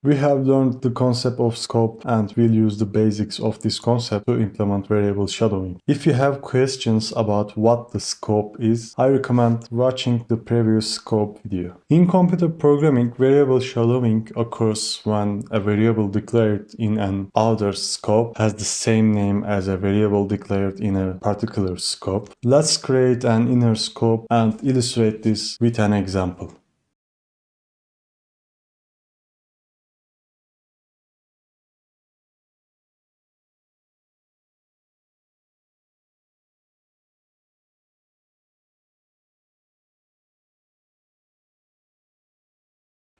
We have learned the concept of scope and we'll use the basics of this concept to implement variable shadowing. If you have questions about what the scope is, I recommend watching the previous scope video. In computer programming, variable shadowing occurs when a variable declared in an outer scope has the same name as a variable declared in a particular scope. Let's create an inner scope and illustrate this with an example.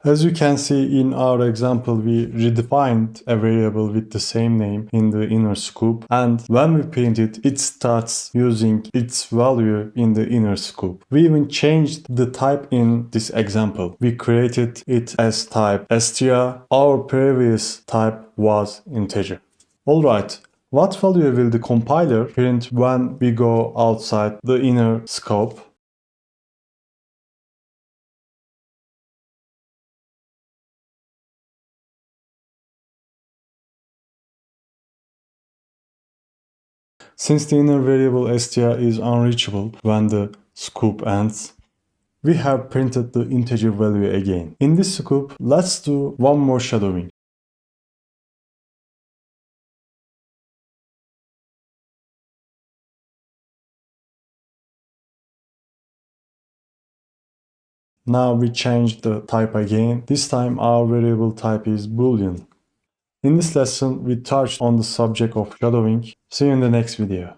As you can see in our example, we redefined a variable with the same name in the inner scope, and when we print it, it starts using its value in the inner scope. We even changed the type in this example. We created it as type str. Our previous type was integer. Alright, what value will the compiler print when we go outside the inner scope? Since the inner variable str is unreachable when the scoop ends, we have printed the integer value again. In this scoop, let's do one more shadowing. Now we change the type again. This time our variable type is Boolean. In this lesson, we touched on the subject of shadowing. See you in the next video.